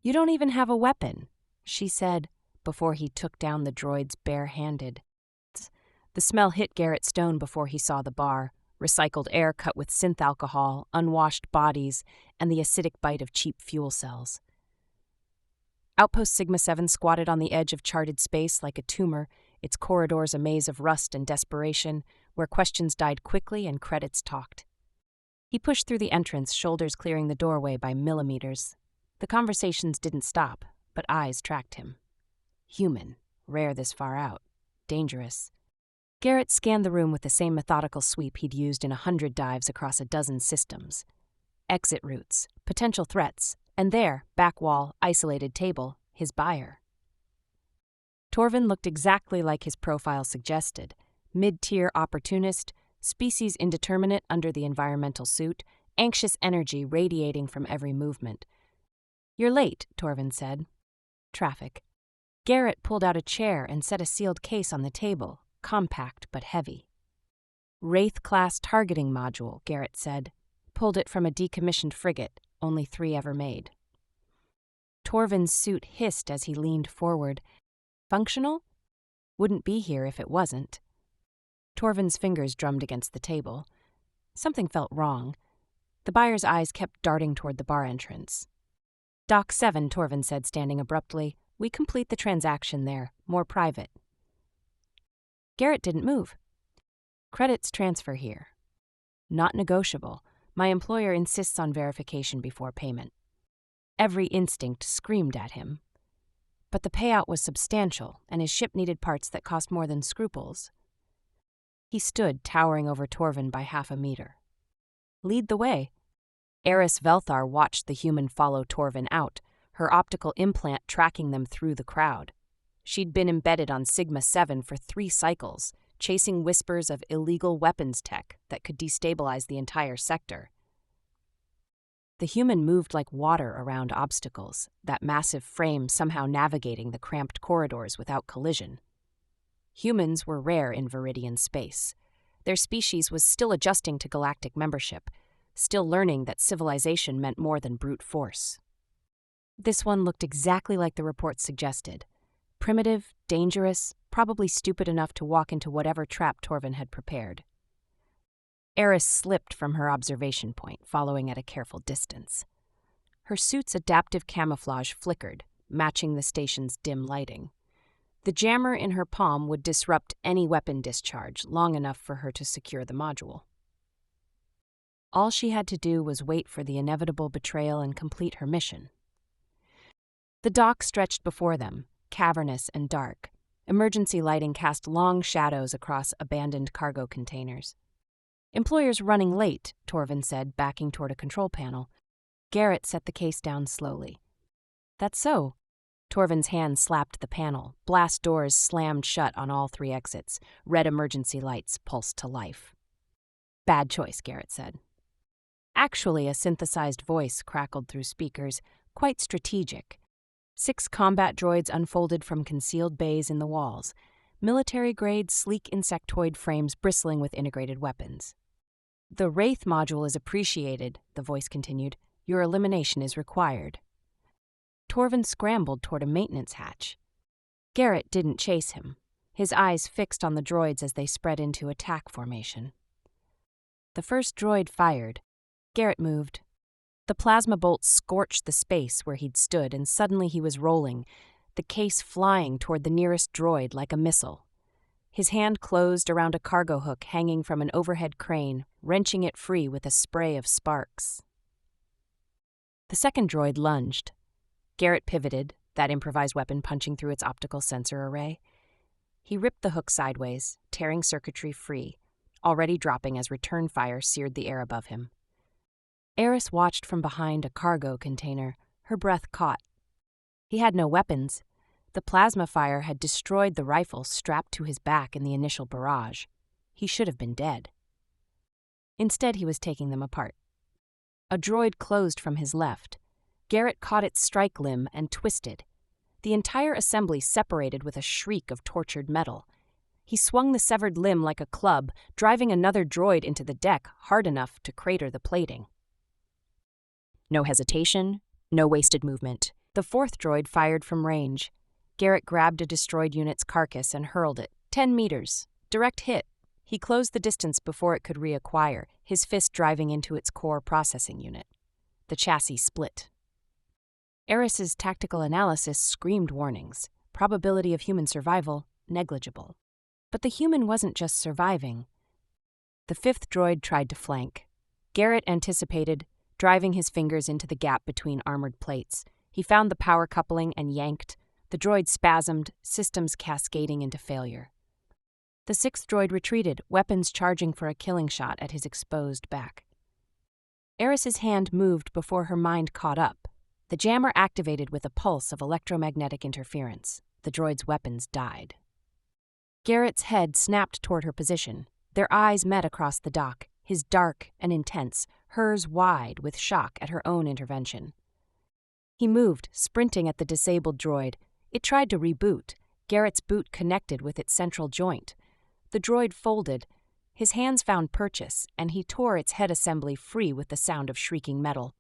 "You don't even have a weapon," she said before he took down the droids barehanded. The smell hit Garrett Stone before he saw the bar, recycled air cut with synth alcohol, unwashed bodies, and the acidic bite of cheap fuel cells. Outpost Sigma-7 squatted on the edge of charted space like a tumor, its corridors a maze of rust and desperation, where questions died quickly and credits talked. He pushed through the entrance, shoulders clearing the doorway by millimeters. The conversations didn't stop, but eyes tracked him. Human, rare this far out, dangerous. Garrett scanned the room with the same methodical sweep he'd used in 100 dives across a dozen systems. Exit routes, potential threats, and there, back wall, isolated table, his buyer. Torvin looked exactly like his profile suggested. Mid-tier opportunist, species indeterminate under the environmental suit, anxious energy radiating from every movement. "You're late," Torvin said. "Traffic." Garrett pulled out a chair and set a sealed case on the table, compact but heavy. "Wraith-class targeting module," Garrett said. "Pulled it from a decommissioned frigate, only 3 ever made." Torvin's suit hissed as he leaned forward. "Functional? Wouldn't be here if it wasn't." Torvin's fingers drummed against the table. Something felt wrong. The buyer's eyes kept darting toward the bar entrance. "Dock 7, Torvin said, standing abruptly. "We complete the transaction there, more private." Garrett didn't move. "Credits transfer here. Not negotiable. My employer insists on verification before payment." Every instinct screamed at him. But the payout was substantial, and his ship needed parts that cost more than scruples. He stood towering over Torvin by half a meter. "Lead the way." Eris Velthar watched the human follow Torvin out, her optical implant tracking them through the crowd. She'd been embedded on Sigma-7 for 3 cycles, chasing whispers of illegal weapons tech that could destabilize the entire sector. The human moved like water around obstacles, that massive frame somehow navigating the cramped corridors without collision. Humans were rare in Viridian space. Their species was still adjusting to galactic membership, still learning that civilization meant more than brute force. This one looked exactly like the reports suggested. Primitive, dangerous, probably stupid enough to walk into whatever trap Torvin had prepared. Eris slipped from her observation point, following at a careful distance. Her suit's adaptive camouflage flickered, matching the station's dim lighting. The jammer in her palm would disrupt any weapon discharge long enough for her to secure the module. All she had to do was wait for the inevitable betrayal and complete her mission. The dock stretched before them, cavernous and dark. Emergency lighting cast long shadows across abandoned cargo containers. "Employer's running late," Torvin said, backing toward a control panel. Garrett set the case down slowly. "That's so." Torvin's hand slapped the panel. Blast doors slammed shut on all 3 exits. Red emergency lights pulsed to life. "Bad choice," Garrett said. Actually, a synthesized voice crackled through speakers, quite strategic. 6 combat droids unfolded from concealed bays in the walls, military-grade, sleek insectoid frames bristling with integrated weapons. "The Wraith module is appreciated," the voice continued. "Your elimination is required." Torvin scrambled toward a maintenance hatch. Garrett didn't chase him, his eyes fixed on the droids as they spread into attack formation. The first droid fired. Garrett moved. The plasma bolt scorched the space where he'd stood, and suddenly he was rolling, the case flying toward the nearest droid like a missile. His hand closed around a cargo hook hanging from an overhead crane, wrenching it free with a spray of sparks. The second droid lunged. Garrett pivoted, that improvised weapon punching through its optical sensor array. He ripped the hook sideways, tearing circuitry free, already dropping as return fire seared the air above him. Eris watched from behind a cargo container, her breath caught. He had no weapons. The plasma fire had destroyed the rifle strapped to his back in the initial barrage. He should have been dead. Instead, he was taking them apart. A droid closed from his left. Garrett caught its strike limb and twisted. The entire assembly separated with a shriek of tortured metal. He swung the severed limb like a club, driving another droid into the deck hard enough to crater the plating. No hesitation, no wasted movement. The fourth droid fired from range. Garrett grabbed a destroyed unit's carcass and hurled it. 10 meters. Direct hit. He closed the distance before it could reacquire, his fist driving into its core processing unit. The chassis split. Eris's tactical analysis screamed warnings. Probability of human survival, negligible. But the human wasn't just surviving. The fifth droid tried to flank. Garrett anticipated, driving his fingers into the gap between armored plates. He found the power coupling and yanked. The droid spasmed, systems cascading into failure. The sixth droid retreated, weapons charging for a killing shot at his exposed back. Eris's hand moved before her mind caught up. The jammer activated with a pulse of electromagnetic interference. The droid's weapons died. Garrett's head snapped toward her position. Their eyes met across the dock, his dark and intense, hers wide with shock at her own intervention. He moved, sprinting at the disabled droid. It tried to reboot. Garrett's boot connected with its central joint. The droid folded. His hands found purchase, and he tore its head assembly free with the sound of shrieking metal.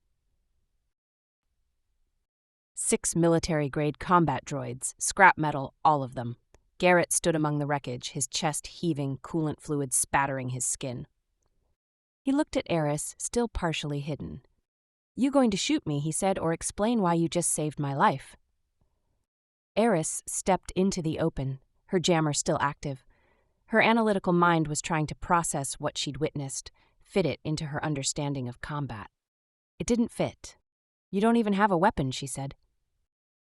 6 military-grade combat droids, scrap metal, all of them. Garrett stood among the wreckage, his chest heaving, coolant fluid spattering his skin. He looked at Eris, still partially hidden. "You going to shoot me," he said, "or explain why you just saved my life?" Eris stepped into the open, her jammer still active. Her analytical mind was trying to process what she'd witnessed, fit it into her understanding of combat. It didn't fit. "You don't even have a weapon," she said.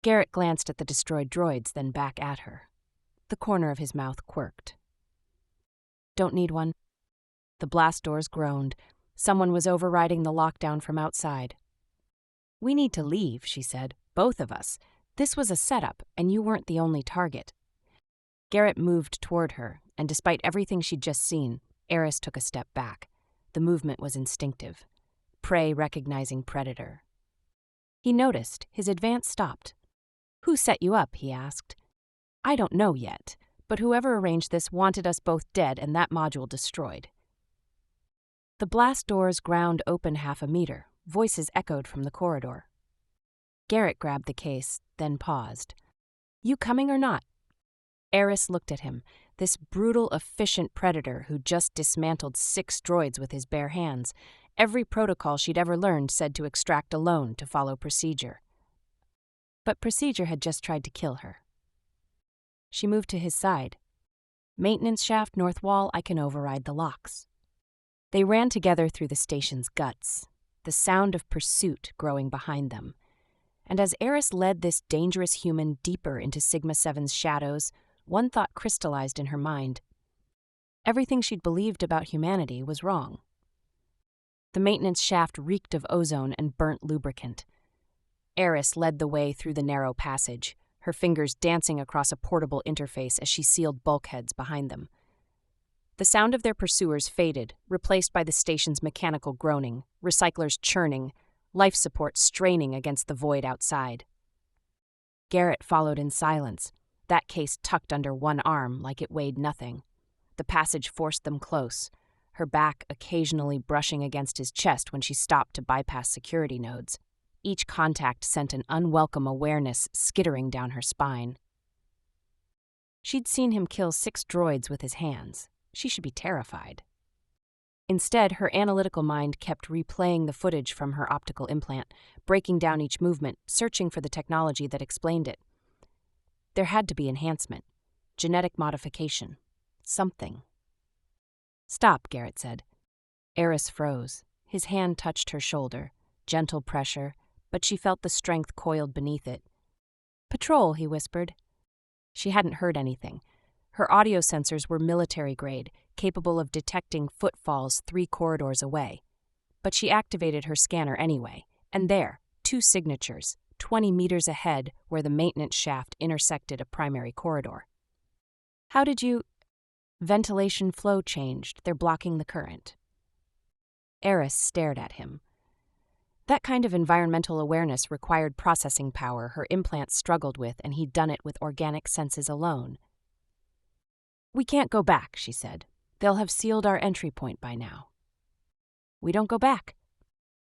Garrett glanced at the destroyed droids, then back at her. The corner of his mouth quirked. "Don't need one." The blast doors groaned. Someone was overriding the lockdown from outside. "We need to leave," she said. "Both of us. This was a setup, and you weren't the only target." Garrett moved toward her, and despite everything she'd just seen, Eris took a step back. The movement was instinctive. Prey recognizing predator. He noticed. His advance stopped. "Who set you up?" he asked. "I don't know yet, but whoever arranged this wanted us both dead and that module destroyed." The blast doors ground open 1/2 meter. Voices echoed from the corridor. Garrett grabbed the case, then paused. "You coming or not?" Eris looked at him, this brutal, efficient predator who just dismantled 6 droids with his bare hands. Every protocol she'd ever learned said to extract alone, to follow procedure. But procedure had just tried to kill her. She moved to his side. "Maintenance shaft, north wall, I can override the locks." They ran together through the station's guts, the sound of pursuit growing behind them. And as Eris led this dangerous human deeper into Sigma-7's shadows, one thought crystallized in her mind. Everything she'd believed about humanity was wrong. The maintenance shaft reeked of ozone and burnt lubricant. Eris led the way through the narrow passage, her fingers dancing across a portable interface as she sealed bulkheads behind them. The sound of their pursuers faded, replaced by the station's mechanical groaning, recyclers churning, life support straining against the void outside. Garrett followed in silence, that case tucked under one arm like it weighed nothing. The passage forced them close, her back occasionally brushing against his chest when she stopped to bypass security nodes. Each contact sent an unwelcome awareness skittering down her spine. She'd seen him kill 6 droids with his hands. She should be terrified. Instead, her analytical mind kept replaying the footage from her optical implant, breaking down each movement, searching for the technology that explained it. There had to be enhancement, genetic modification, something. "Stop," Garrett said. Eris froze. His hand touched her shoulder, gentle pressure, but she felt the strength coiled beneath it. "Patrol," he whispered. She hadn't heard anything. Her audio sensors were military-grade, capable of detecting footfalls 3 corridors away. But she activated her scanner anyway, and there, 2 signatures, 20 meters ahead where the maintenance shaft intersected a primary corridor. "How did you—" "Ventilation flow changed. They're blocking the current." Eris stared at him. That kind of environmental awareness required processing power her implants struggled with, and he'd done it with organic senses alone. "We can't go back," she said. "They'll have sealed our entry point by now." "We don't go back."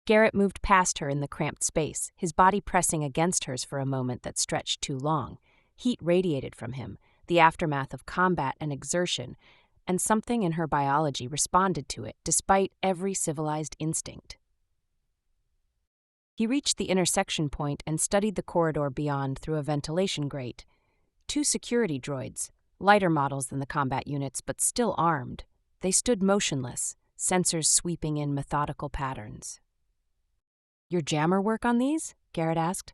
Garrett moved past her in the cramped space, his body pressing against hers for a moment that stretched too long. Heat radiated from him, the aftermath of combat and exertion, and something in her biology responded to it despite every civilized instinct. He reached the intersection point and studied the corridor beyond through a ventilation grate. 2 security droids, lighter models than the combat units but still armed. They stood motionless, sensors sweeping in methodical patterns. "Your jammer work on these?" Garrett asked.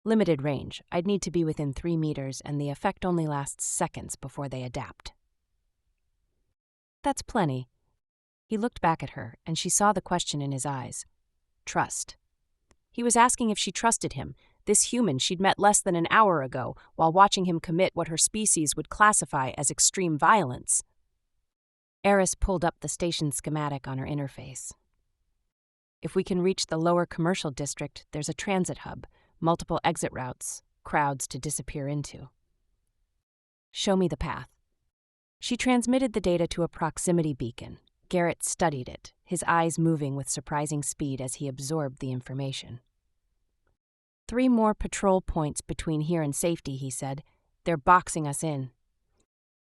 "Limited range. I'd need to be within 3 meters, and the effect only lasts seconds before they adapt." "That's plenty." He looked back at her, and she saw the question in his eyes. Trust. He was asking if she trusted him, this human she'd met less than an hour ago, while watching him commit what her species would classify as extreme violence. Eris pulled up the station schematic on her interface. "If we can reach the lower commercial district, there's a transit hub, multiple exit routes, crowds to disappear into." "Show me the path." She transmitted the data to a proximity beacon. Garrett studied it, his eyes moving with surprising speed as he absorbed the information. 3 more patrol points between here and safety, he said. "They're boxing us in."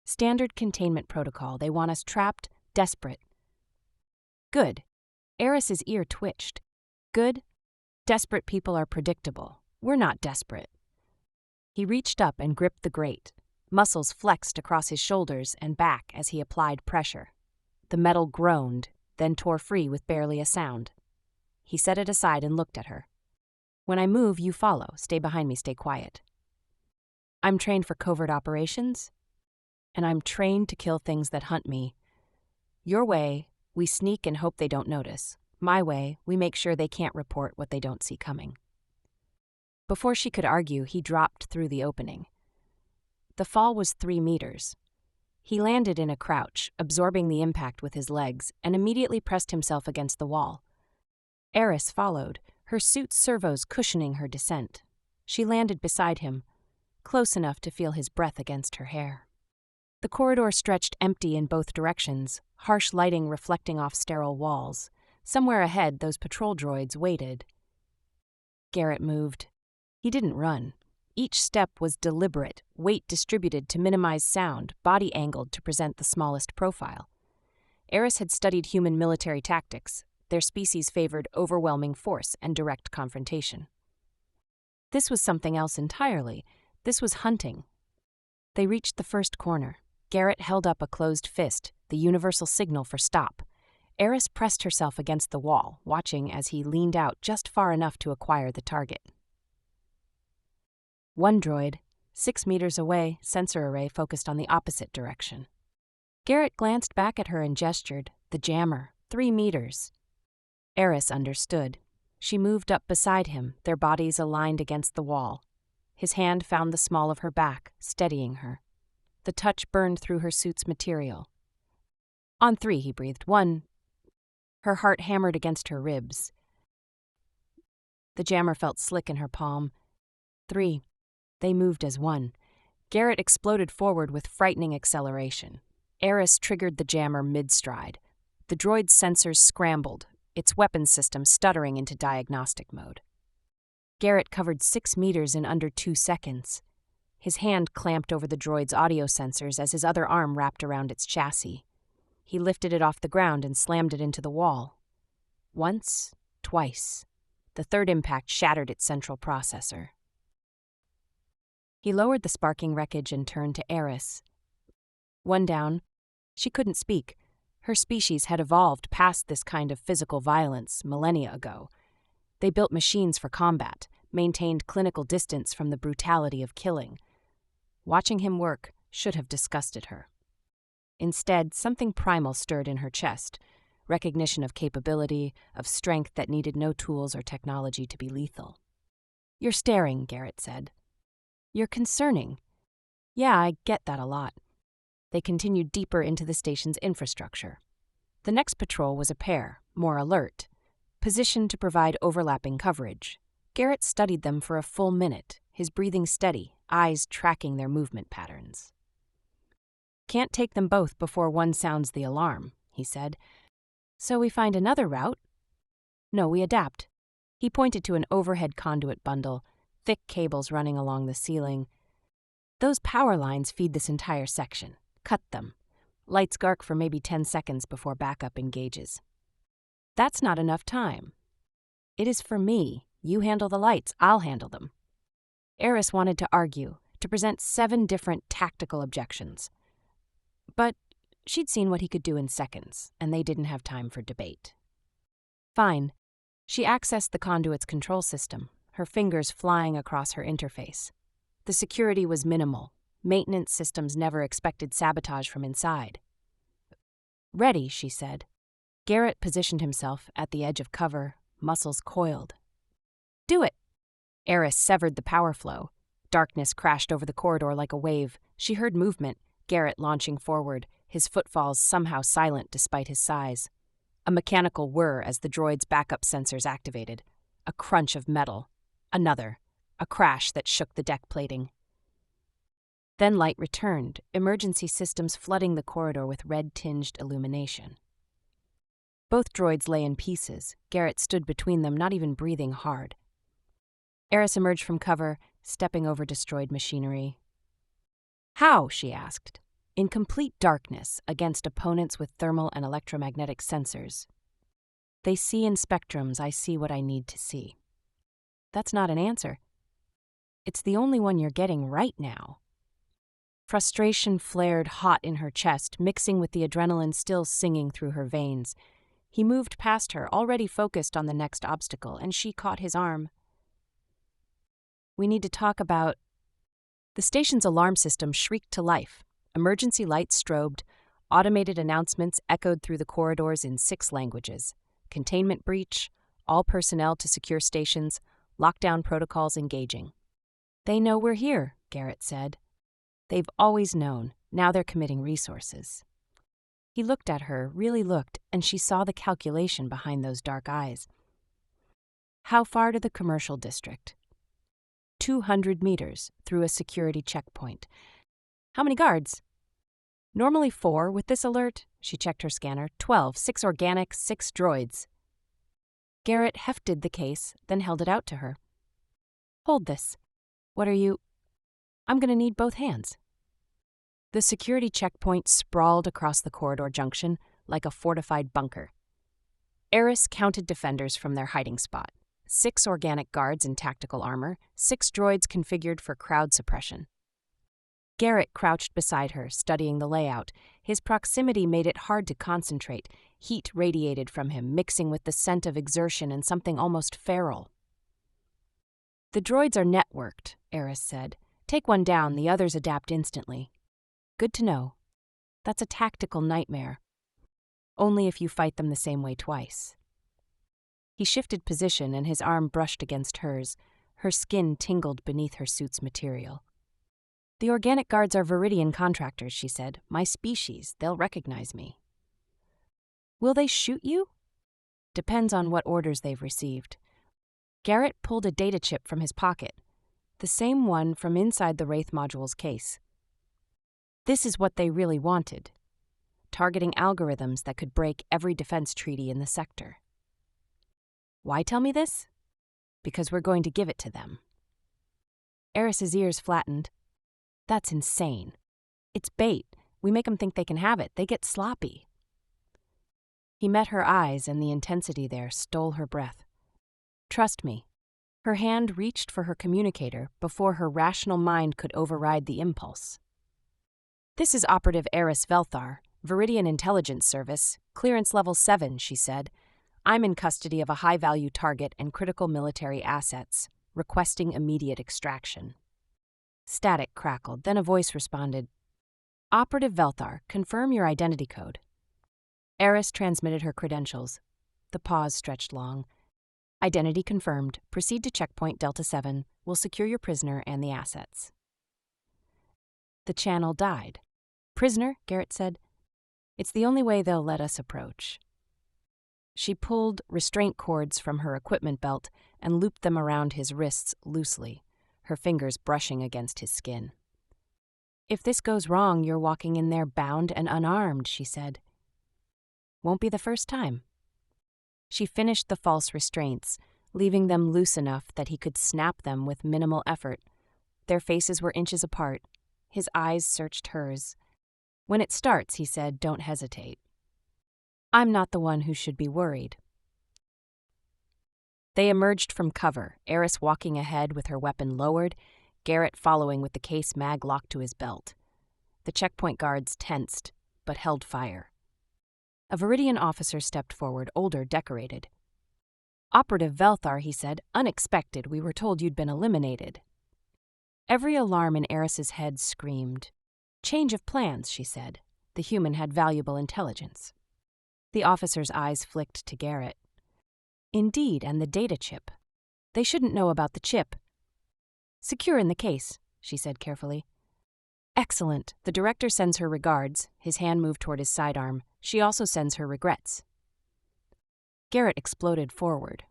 "Standard containment protocol. They want us trapped, desperate." "Good." Eris's ear twitched. "Good? Desperate people are predictable. We're not desperate." He reached up and gripped the grate. Muscles flexed across his shoulders and back as he applied pressure. The metal groaned, then tore free with barely a sound. He set it aside and looked at her. "When I move, you follow. Stay behind me, stay quiet." "I'm trained for covert operations, and I'm trained to kill things that hunt me. Your way, we sneak and hope they don't notice. My way, we make sure they can't report what they don't see coming." Before she could argue, he dropped through the opening. The fall was 3 meters. He landed in a crouch, absorbing the impact with his legs, and immediately pressed himself against the wall. Eris followed, her suit's servos cushioning her descent. She landed beside him, close enough to feel his breath against her hair. The corridor stretched empty in both directions, harsh lighting reflecting off sterile walls. Somewhere ahead, those patrol droids waited. Garrett moved. He didn't run. Each step was deliberate, weight distributed to minimize sound, body angled to present the smallest profile. Eris had studied human military tactics. Their species favored overwhelming force and direct confrontation. This was something else entirely. This was hunting. They reached the first corner. Garrett held up a closed fist, the universal signal for stop. Eris pressed herself against the wall, watching as he leaned out just far enough to acquire the target. 1 droid, 6 meters away, sensor array focused on the opposite direction. Garrett glanced back at her and gestured. The jammer, 3 meters. Eris understood. She moved up beside him, their bodies aligned against the wall. His hand found the small of her back, steadying her. The touch burned through her suit's material. "On 3, he breathed. 1. Her heart hammered against her ribs. The jammer felt slick in her palm. 3. They moved as one. Garrett exploded forward with frightening acceleration. Eris triggered the jammer mid-stride. The droid's sensors scrambled, its weapons system stuttering into diagnostic mode. Garrett covered 6 meters in under 2 seconds. His hand clamped over the droid's audio sensors as his other arm wrapped around its chassis. He lifted it off the ground and slammed it into the wall. Once, twice. The third impact shattered its central processor. He lowered the sparking wreckage and turned to Eris. 1 down. She couldn't speak. Her species had evolved past this kind of physical violence millennia ago. They built machines for combat, maintained clinical distance from the brutality of killing. Watching him work should have disgusted her. Instead, something primal stirred in her chest, recognition of capability, of strength that needed no tools or technology to be lethal. "You're staring," Garrett said. "You're concerning." "Yeah, I get that a lot." They continued deeper into the station's infrastructure. The next patrol was a pair, more alert, positioned to provide overlapping coverage. Garrett studied them for a full minute, his breathing steady, eyes tracking their movement patterns. "Can't take them both before one sounds the alarm," he said. "So we find another route?" No, we adapt. He pointed to an overhead conduit bundle, thick cables running along the ceiling. Those power lines feed this entire section. Cut them. Lights arc for maybe 10 seconds before backup engages. That's not enough time. It is for me. You handle the lights, I'll handle them. Eris wanted to argue, to present 7 different tactical objections. But she'd seen what he could do in seconds, and they didn't have time for debate. Fine. She accessed the conduit's control system, her fingers flying across her interface. The security was minimal. Maintenance systems never expected sabotage from inside. Ready, she said. Garrett positioned himself at the edge of cover, muscles coiled. Do it! Eris severed the power flow. Darkness crashed over the corridor like a wave. She heard movement, Garrett launching forward, his footfalls somehow silent despite his size. A mechanical whir as the droid's backup sensors activated. A crunch of metal. Another. A crash that shook the deck plating. Then light returned, emergency systems flooding the corridor with red-tinged illumination. Both droids lay in pieces. Garrett stood between them, not even breathing hard. Eris emerged from cover, stepping over destroyed machinery. How? She asked. In complete darkness, against opponents with thermal and electromagnetic sensors. They see in spectrums, I see what I need to see. That's not an answer. It's the only one you're getting right now. Frustration flared hot in her chest, mixing with the adrenaline still singing through her veins. He moved past her, already focused on the next obstacle, and she caught his arm. We need to talk about... The station's alarm system shrieked to life. Emergency lights strobed. Automated announcements echoed through the corridors in 6 languages. Containment breach, all personnel to secure stations, lockdown protocols engaging. They know we're here, Garrett said. They've always known. Now they're committing resources. He looked at her, really looked, and she saw the calculation behind those dark eyes. How far to the commercial district? 200 meters through a security checkpoint. How many guards? Normally 4. With this alert, she checked her scanner, 12, 6 organic, 6 droids. Garrett hefted the case, then held it out to her. Hold this. What are you... I'm going to need both hands. The security checkpoint sprawled across the corridor junction like a fortified bunker. Eris counted defenders from their hiding spot. 6 organic guards in tactical armor, 6 droids configured for crowd suppression. Garrett crouched beside her, studying the layout. His proximity made it hard to concentrate. Heat radiated from him, mixing with the scent of exertion and something almost feral. The droids are networked, Eris said. Take one down, the others adapt instantly. Good to know. That's a tactical nightmare. Only if you fight them the same way twice. He shifted position and his arm brushed against hers. Her skin tingled beneath her suit's material. The organic guards are Viridian contractors, she said. My species, they'll recognize me. Will they shoot you? Depends on what orders they've received. Garrett pulled a data chip from his pocket, the same one from inside the Wraith module's case. This is what they really wanted, targeting algorithms that could break every defense treaty in the sector. Why tell me this? Because we're going to give it to them. Eris's ears flattened. That's insane. It's bait. We make them think they can have it. They get sloppy. He met her eyes, and the intensity there stole her breath. Trust me. Her hand reached for her communicator before her rational mind could override the impulse. This is Operative Eris Velthar, Viridian Intelligence Service, clearance level 7, she said. I'm in custody of a high-value target and critical military assets, requesting immediate extraction. Static crackled, then a voice responded. Operative Velthar, confirm your identity code. Eris transmitted her credentials. The pause stretched long. Identity confirmed. Proceed to checkpoint Delta 7. We'll secure your prisoner and the assets. The channel died. Prisoner, Garrett said. It's the only way they'll let us approach. She pulled restraint cords from her equipment belt and looped them around his wrists loosely, her fingers brushing against his skin. If this goes wrong, you're walking in there bound and unarmed, she said. Won't be the first time. She finished the false restraints, leaving them loose enough that he could snap them with minimal effort. Their faces were inches apart. His eyes searched hers. "When it starts," he said, "don't hesitate. I'm not the one who should be worried." They emerged from cover, Eris walking ahead with her weapon lowered, Garrett following with the case mag locked to his belt. The checkpoint guards tensed, but held fire. A Viridian officer stepped forward, older, decorated. "Operative Velthar," he said, "unexpected. We were told you'd been eliminated." Every alarm in Eris's head screamed. "Change of plans," she said. The human had valuable intelligence. The officer's eyes flicked to Garrett. "Indeed, and the data chip. They shouldn't know about the chip." "Secure in the case," she said carefully. "Excellent. The director sends her regards." His hand moved toward his sidearm. "She also sends her regrets." Garrett exploded forward.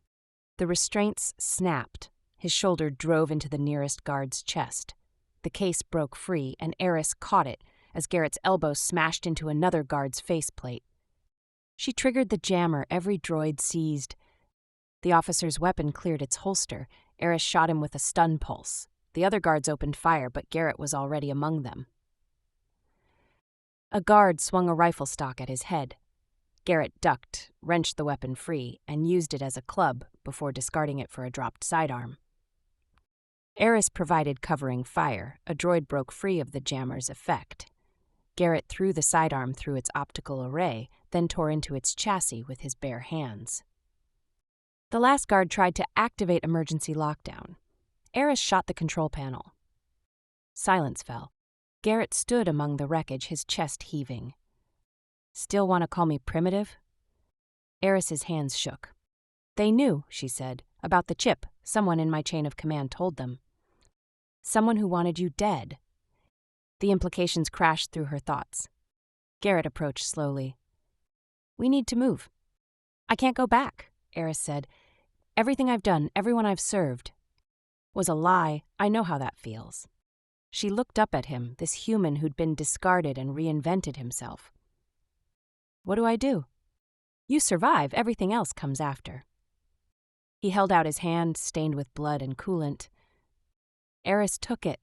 The restraints snapped. His shoulder drove into the nearest guard's chest. The case broke free, and Eris caught it as Garrett's elbow smashed into another guard's faceplate. She triggered the jammer every droid seized. The officer's weapon cleared its holster. Eris shot him with a stun pulse. The other guards opened fire, but Garrett was already among them. A guard swung a rifle stock at his head. Garrett ducked, wrenched the weapon free, and used it as a club before discarding it for a dropped sidearm. Eris provided covering fire. A droid broke free of the jammer's effect. Garrett threw the sidearm through its optical array, then tore into its chassis with his bare hands. The last guard tried to activate emergency lockdown. Eris shot the control panel. Silence fell. Garrett stood among the wreckage, his chest heaving. "Still want to call me primitive?" Eris's hands shook. "They knew," she said, "about the chip. Someone in my chain of command told them. Someone who wanted you dead." The implications crashed through her thoughts. Garrett approached slowly. "We need to move." "I can't go back," Eris said. "Everything I've done, everyone I've served, was a lie. I know how that feels." She looked up at him, this human who'd been discarded and reinvented himself. "What do I do?" "You survive, everything else comes after." He held out his hand, stained with blood and coolant. Eris took it.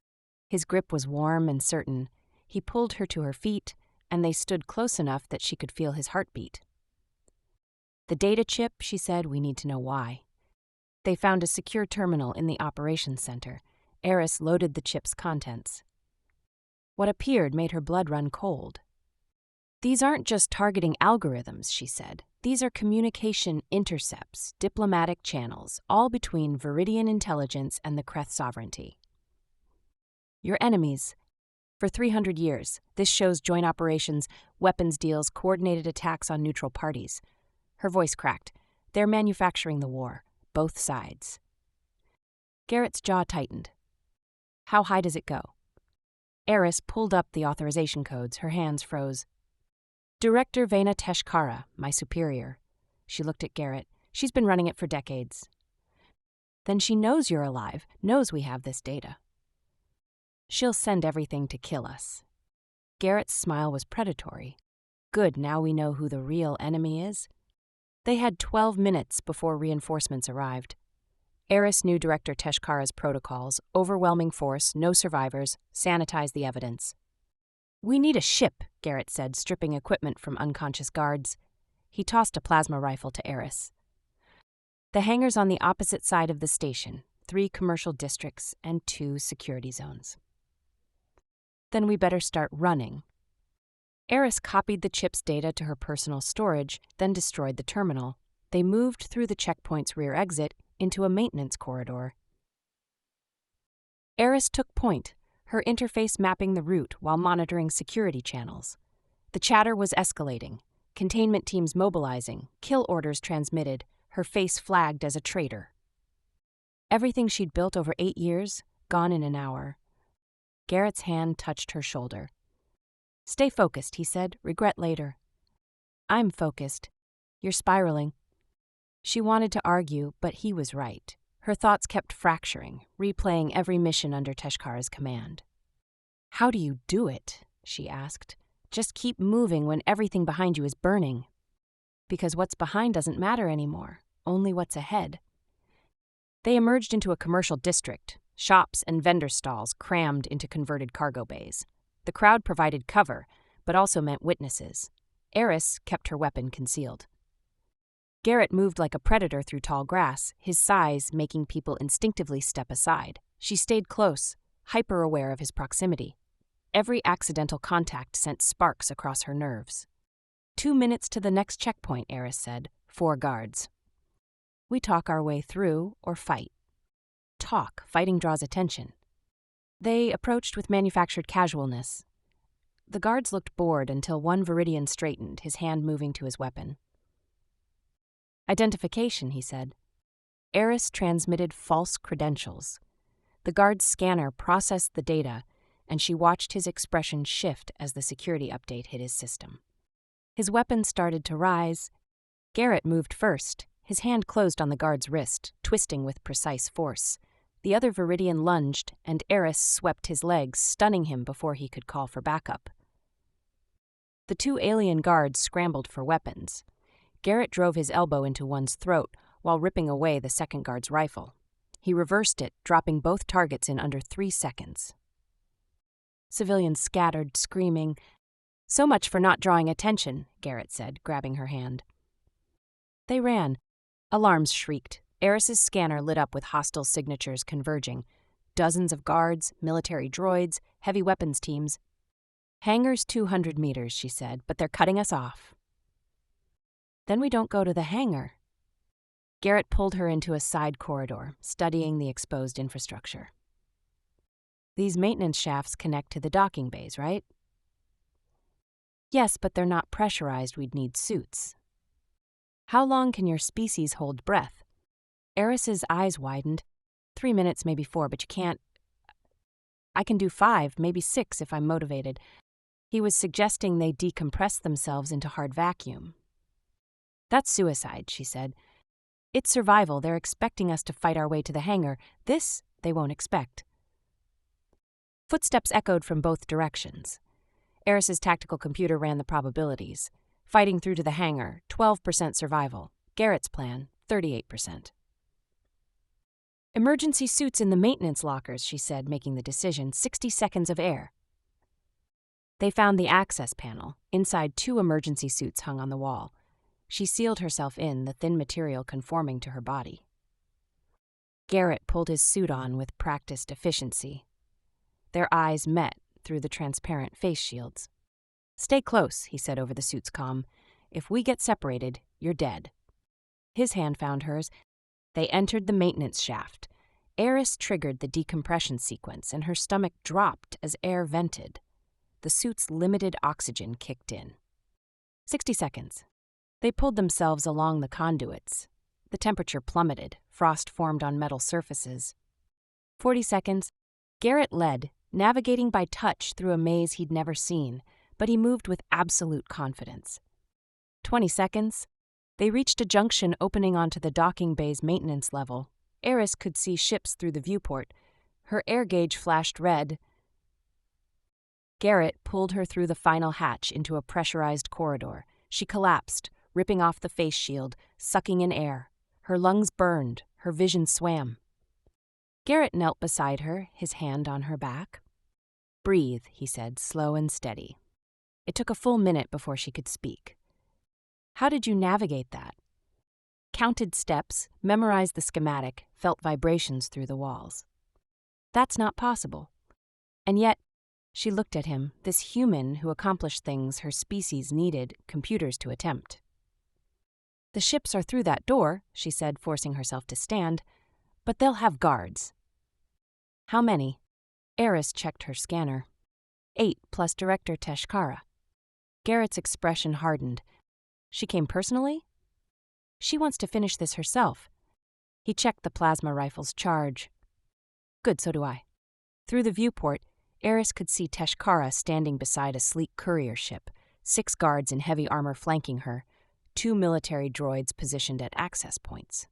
His grip was warm and certain. He pulled her to her feet, and they stood close enough that she could feel his heartbeat. "The data chip," she said, "we need to know why." They found a secure terminal in the operations center. Eris loaded the chip's contents. What appeared made her blood run cold. "These aren't just targeting algorithms," she said. "These are communication intercepts, diplomatic channels, all between Viridian intelligence and the Kreth sovereignty. Your enemies. For 300 years, this shows joint operations, weapons deals, coordinated attacks on neutral parties." Her voice cracked. "They're manufacturing the war, both sides." Garrett's jaw tightened. "How high does it go?" Eris pulled up the authorization codes. Her hands froze. "Director Vena Teshkara, my superior." She looked at Garrett. "She's been running it for decades." "Then she knows you're alive, knows we have this data." "She'll send everything to kill us." Garrett's smile was predatory. "Good, now we know who the real enemy is." They had 12 minutes before reinforcements arrived. Eris knew Director Teshkara's protocols: overwhelming force, no survivors, sanitize the evidence. "We need a ship," Garrett said, stripping equipment from unconscious guards. He tossed a plasma rifle to Eris. "The hangar's on the opposite side of the station, 3 commercial districts and 2 security zones." "Then we better start running." Eris copied the chip's data to her personal storage, then destroyed the terminal. They moved through the checkpoint's rear exit into a maintenance corridor. Eris took point, her interface mapping the route while monitoring security channels. The chatter was escalating, containment teams mobilizing, kill orders transmitted, her face flagged as a traitor. Everything she'd built over 8 years, gone in an hour. Garrett's hand touched her shoulder. "Stay focused," he said. "Regret later." "I'm focused. You're spiraling." She wanted to argue, but he was right. Her thoughts kept fracturing, replaying every mission under Teshkara's command. "How do you do it?" she asked. "Just keep moving when everything behind you is burning." Because what's behind doesn't matter anymore, only what's ahead. They emerged into a commercial district, shops and vendor stalls crammed into converted cargo bays. The crowd provided cover, but also meant witnesses. Eris kept her weapon concealed. Garrett moved like a predator through tall grass, his size making people instinctively step aside. She stayed close, hyper-aware of his proximity. Every accidental contact sent sparks across her nerves. 2 minutes to the next checkpoint, Eris said. 4 guards. We talk our way through or fight. Fighting draws attention. They approached with manufactured casualness. The guards looked bored until one Viridian straightened, his hand moving to his weapon. Identification, he said. Eris transmitted false credentials. The guard's scanner processed the data, and she watched his expression shift as the security update hit his system. His weapon started to rise. Garrett moved first. His hand closed on the guard's wrist, twisting with precise force. The other Viridian lunged, and Eris swept his legs, stunning him before he could call for backup. The 2 alien guards scrambled for weapons. Garrett drove his elbow into one's throat while ripping away the second guard's rifle. He reversed it, dropping both targets in under 3 seconds. Civilians scattered, screaming. So much for not drawing attention, Garrett said, grabbing her hand. They ran. Alarms shrieked. Eris's scanner lit up with hostile signatures converging. Dozens of guards, military droids, heavy weapons teams. Hangar's 200 meters, she said, but they're cutting us off. Then we don't go to the hangar. Garrett pulled her into a side corridor, studying the exposed infrastructure. These maintenance shafts connect to the docking bays, right? Yes, but they're not pressurized. We'd need suits. How long can your species hold breath? Eris's eyes widened. 3 minutes, maybe 4, but you can't. I can do 5, maybe 6 if I'm motivated. He was suggesting they decompress themselves into hard vacuum. That's suicide, she said. It's survival. They're expecting us to fight our way to the hangar. This, they won't expect. Footsteps echoed from both directions. Eris's tactical computer ran the probabilities. Fighting through to the hangar, 12% survival. Garrett's plan, 38%. Emergency suits in the maintenance lockers, she said, making the decision. 60 seconds of air. They found the access panel. Inside, 2 emergency suits hung on the wall. She sealed herself in, the thin material conforming to her body. Garrett pulled his suit on with practiced efficiency. Their eyes met through the transparent face shields. Stay close, he said over the suit's comm. If we get separated, you're dead. His hand found hers. They entered the maintenance shaft. Eris triggered the decompression sequence, and her stomach dropped as air vented. The suit's limited oxygen kicked in. 60 seconds. They pulled themselves along the conduits. The temperature plummeted. Frost formed on metal surfaces. 40 seconds. Garrett led, navigating by touch through a maze he'd never seen, but he moved with absolute confidence. 20 seconds. They reached a junction opening onto the docking bay's maintenance level. Eris could see ships through the viewport. Her air gauge flashed red. Garrett pulled her through the final hatch into a pressurized corridor. She collapsed, ripping off the face shield, sucking in air. Her lungs burned. Her vision swam. Garrett knelt beside her, his hand on her back. Breathe, he said, slow and steady. It took a full minute before she could speak. How did you navigate that? Counted steps, memorized the schematic, felt vibrations through the walls. That's not possible. And yet, she looked at him, this human who accomplished things her species needed computers to attempt. The ships are through that door, she said, forcing herself to stand, but they'll have guards. How many? Eris checked her scanner. 8 plus Director Teshkara. Garrett's expression hardened. She came personally? She wants to finish this herself. He checked the plasma rifle's charge. Good, so do I. Through the viewport, Eris could see Teshkara standing beside a sleek courier ship, 6 guards in heavy armor flanking her, 2 military droids positioned at access points.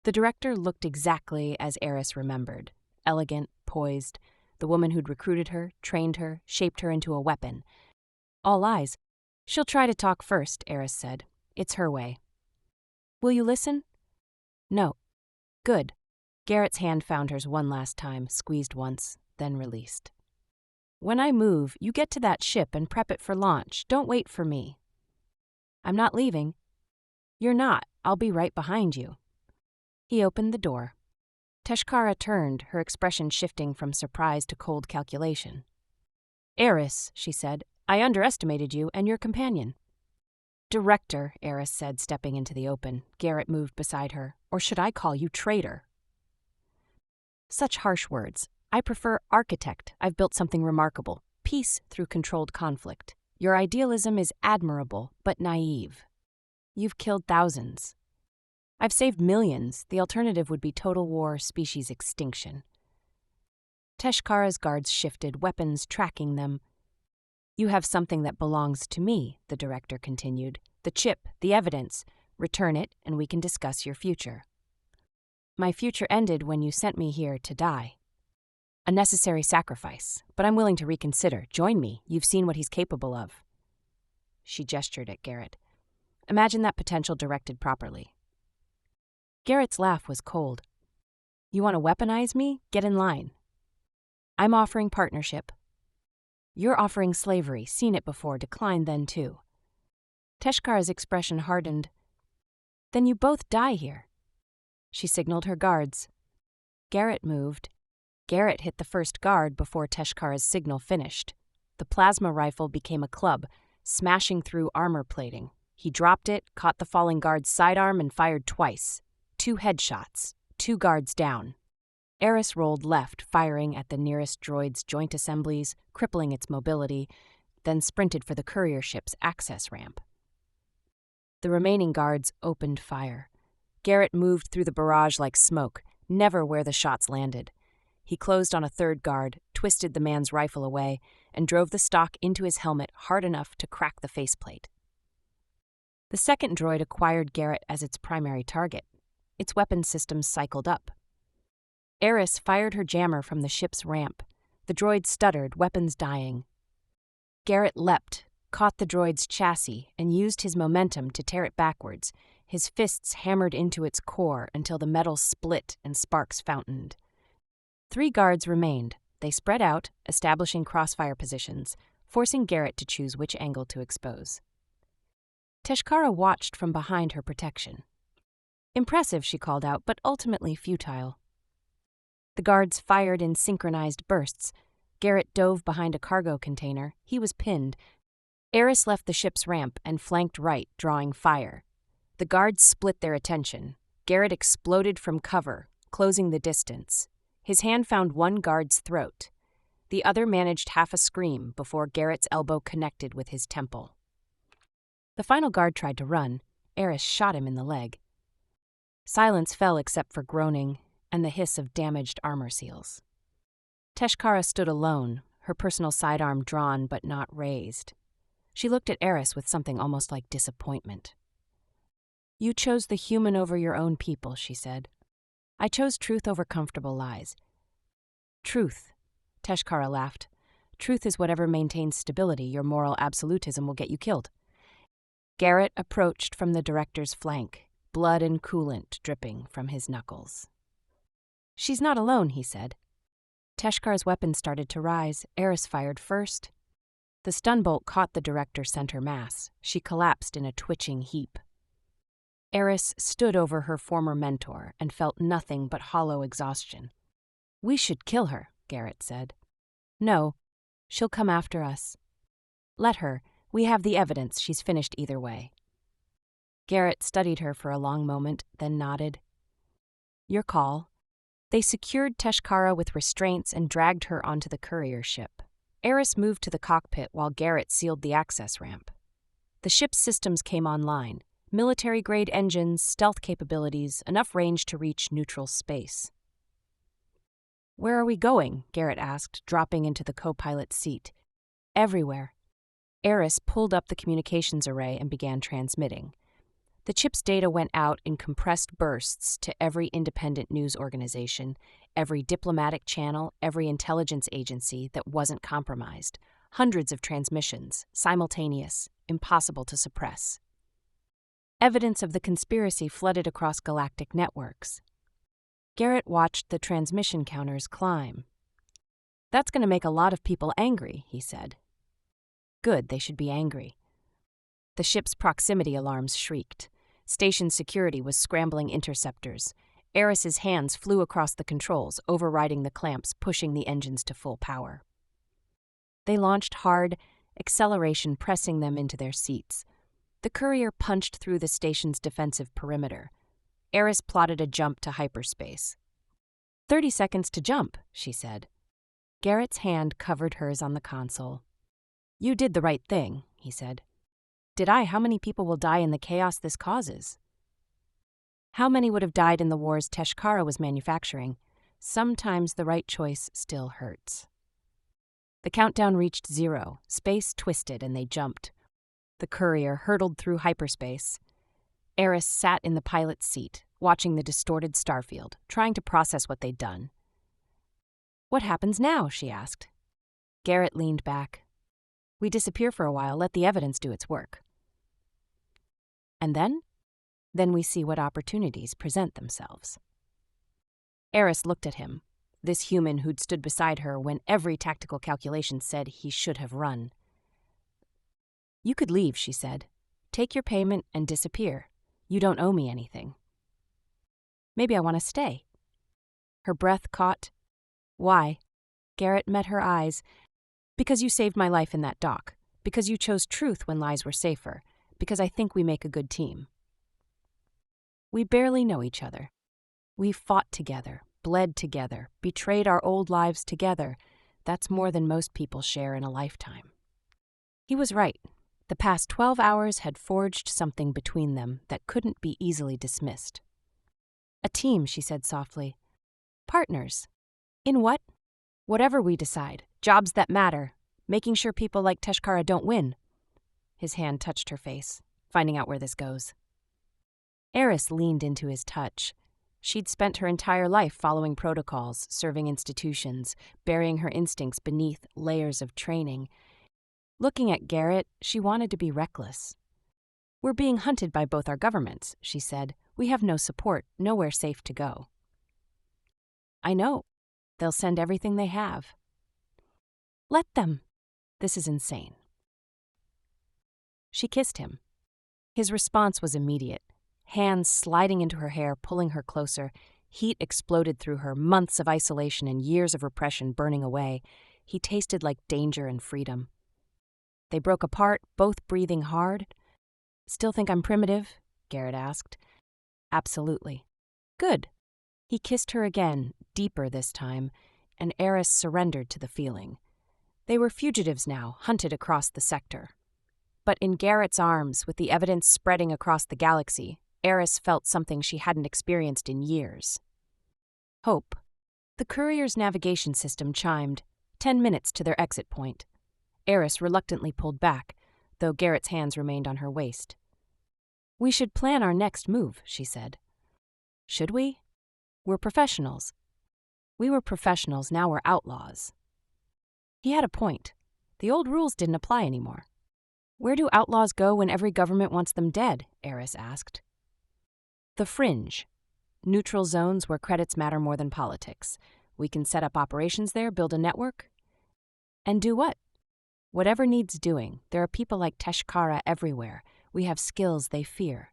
The director looked exactly as Eris remembered, elegant, poised, the woman who'd recruited her, trained her, shaped her into a weapon. All eyes. She'll try to talk first, Eris said. It's her way. Will you listen? No. Good. Garrett's hand found hers one last time, squeezed once, then released. When I move, you get to that ship and prep it for launch. Don't wait for me. I'm not leaving. You're not. I'll be right behind you. He opened the door. Teshkara turned, her expression shifting from surprise to cold calculation. Eris, she said, I underestimated you and your companion. Director, Eris said, stepping into the open. Garrett moved beside her. Or should I call you traitor? Such harsh words. I prefer architect. I've built something remarkable. Peace through controlled conflict. Your idealism is admirable, but naive. You've killed thousands. I've saved millions. The alternative would be total war, species extinction. Teshkara's guards shifted, weapons tracking them. You have something that belongs to me, the director continued. The chip, the evidence. Return it, and we can discuss your future. My future ended when you sent me here to die. A necessary sacrifice, but I'm willing to reconsider. Join me. You've seen what he's capable of. She gestured at Garrett. Imagine that potential directed properly. Garrett's laugh was cold. You want to weaponize me? Get in line. I'm offering partnership. You're offering slavery. Seen it before. Decline then too. Teshkara's expression hardened. Then you both die here. She signaled her guards. Garrett moved. Garrett hit the first guard before Teshkara's signal finished. The plasma rifle became a club, smashing through armor plating. He dropped it, caught the falling guard's sidearm, and fired twice. 2 headshots, 2 guards down. Eris rolled left, firing at the nearest droid's joint assemblies, crippling its mobility, then sprinted for the courier ship's access ramp. The remaining guards opened fire. Garrett moved through the barrage like smoke, never where the shots landed. He closed on a third guard, twisted the man's rifle away, and drove the stock into his helmet hard enough to crack the faceplate. The second droid acquired Garrett as its primary target. Its weapon systems cycled up. Eris fired her jammer from the ship's ramp. The droid stuttered, weapons dying. Garrett leapt, caught the droid's chassis, and used his momentum to tear it backwards. His fists hammered into its core until the metal split and sparks fountained. 3 guards remained. They spread out, establishing crossfire positions, forcing Garrett to choose which angle to expose. Teshkara watched from behind her protection. Impressive, she called out, but ultimately futile. The guards fired in synchronized bursts. Garrett dove behind a cargo container. He was pinned. Eris left the ship's ramp and flanked right, drawing fire. The guards split their attention. Garrett exploded from cover, closing the distance. His hand found one guard's throat. The other managed half a scream before Garrett's elbow connected with his temple. The final guard tried to run. Eris shot him in the leg. Silence fell except for groaning and the hiss of damaged armor seals. Teshkara stood alone, her personal sidearm drawn but not raised. She looked at Eris with something almost like disappointment. You chose the human over your own people, she said. I chose truth over comfortable lies. Truth, Teshkara laughed. Truth is whatever maintains stability. Your moral absolutism will get you killed. Garrett approached from the director's flank, blood and coolant dripping from his knuckles. She's not alone, he said. Teshkar's weapon started to rise. Eris fired first. The stun bolt caught the director's center mass. She collapsed in a twitching heap. Eris stood over her former mentor and felt nothing but hollow exhaustion. We should kill her, Garrett said. No, she'll come after us. Let her. We have the evidence. She's finished either way. Garrett studied her for a long moment, then nodded. Your call. They secured Teshkara with restraints and dragged her onto the courier ship. Eris moved to the cockpit while Garrett sealed the access ramp. The ship's systems came online. Military-grade engines, stealth capabilities, enough range to reach neutral space. Where are we going? Garrett asked, dropping into the co-pilot's seat. Everywhere. Eris pulled up the communications array and began transmitting. The chip's data went out in compressed bursts to every independent news organization, every diplomatic channel, every intelligence agency that wasn't compromised. Hundreds of transmissions, simultaneous, impossible to suppress. Evidence of the conspiracy flooded across galactic networks. Garrett watched the transmission counters climb. "That's going to make a lot of people angry," he said. Good, they should be angry. The ship's proximity alarms shrieked. Station security was scrambling interceptors. Eris's hands flew across the controls, overriding the clamps, pushing the engines to full power. They launched hard, acceleration pressing them into their seats. The courier punched through the station's defensive perimeter. Eris plotted a jump to hyperspace. 30 seconds to jump, she said. Garrett's hand covered hers on the console. You did the right thing, he said. Did I? How many people will die in the chaos this causes? How many would have died in the wars Teshkara was manufacturing? Sometimes the right choice still hurts. The countdown reached 0. Space twisted and they jumped. The courier hurtled through hyperspace. Eris sat in the pilot's seat, watching the distorted starfield, trying to process what they'd done. What happens now? She asked. Garrett leaned back. We disappear for a while, let the evidence do its work. And then? Then we see what opportunities present themselves. Eris looked at him, this human who'd stood beside her when every tactical calculation said he should have run. You could leave, she said. Take your payment and disappear. You don't owe me anything. Maybe I want to stay. Her breath caught. Why? Garrett met her eyes. Because you saved my life in that dock. Because you chose truth when lies were safer. Because I think we make a good team. We barely know each other. We fought together, bled together, betrayed our old lives together. That's more than most people share in a lifetime. He was right. The past 12 hours had forged something between them that couldn't be easily dismissed. A team, she said softly. Partners. In what? Whatever we decide. Jobs that matter. Making sure people like Teshkara don't win. His hand touched her face, finding out where this goes. Eris leaned into his touch. She'd spent her entire life following protocols, serving institutions, burying her instincts beneath layers of training. Looking at Garrett, she wanted to be reckless. We're being hunted by both our governments, she said. We have no support, nowhere safe to go. I know. They'll send everything they have. Let them. This is insane. She kissed him. His response was immediate. Hands sliding into her hair, pulling her closer. Heat exploded through her, months of isolation and years of repression burning away. He tasted like danger and freedom. They broke apart, both breathing hard. Still think I'm primitive? Garrett asked. Absolutely. Good. He kissed her again, deeper this time, and Eris surrendered to the feeling. They were fugitives now, hunted across the sector. But in Garrett's arms, with the evidence spreading across the galaxy, Eris felt something she hadn't experienced in years. Hope. The courier's navigation system chimed, 10 minutes to their exit point. Eris reluctantly pulled back, though Garrett's hands remained on her waist. We should plan our next move, she said. Should we? We're professionals. We were professionals, now we're outlaws. He had a point. The old rules didn't apply anymore. Where do outlaws go when every government wants them dead? Eris asked. The fringe. Neutral zones where credits matter more than politics. We can set up operations there, build a network. And do what? Whatever needs doing. There are people like Teshkara everywhere. We have skills they fear.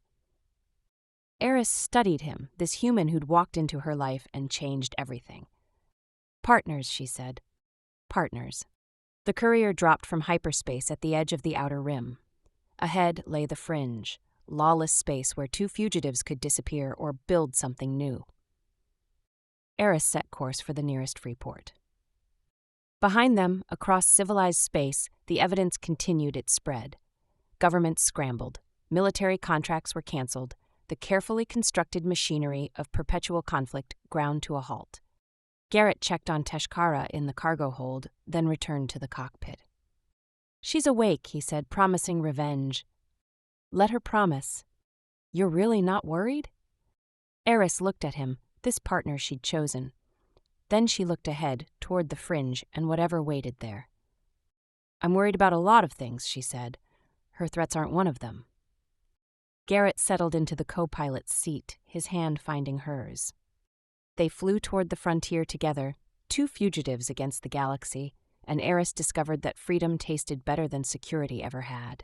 Eris studied him, this human who'd walked into her life and changed everything. Partners, she said. Partners. The courier dropped from hyperspace at the edge of the outer rim. Ahead lay the fringe, lawless space where two fugitives could disappear or build something new. Eris set course for the nearest free port. Behind them, across civilized space, the evidence continued its spread. Governments scrambled. Military contracts were canceled. The carefully constructed machinery of perpetual conflict ground to a halt. Garrett checked on Teshkara in the cargo hold, then returned to the cockpit. She's awake, he said, promising revenge. Let her promise. You're really not worried? Eris looked at him, this partner she'd chosen. Then she looked ahead, toward the fringe and whatever waited there. I'm worried about a lot of things, she said. Her threats aren't one of them. Garrett settled into the co-pilot's seat, his hand finding hers. They flew toward the frontier together, two fugitives against the galaxy, and Eris discovered that freedom tasted better than security ever had.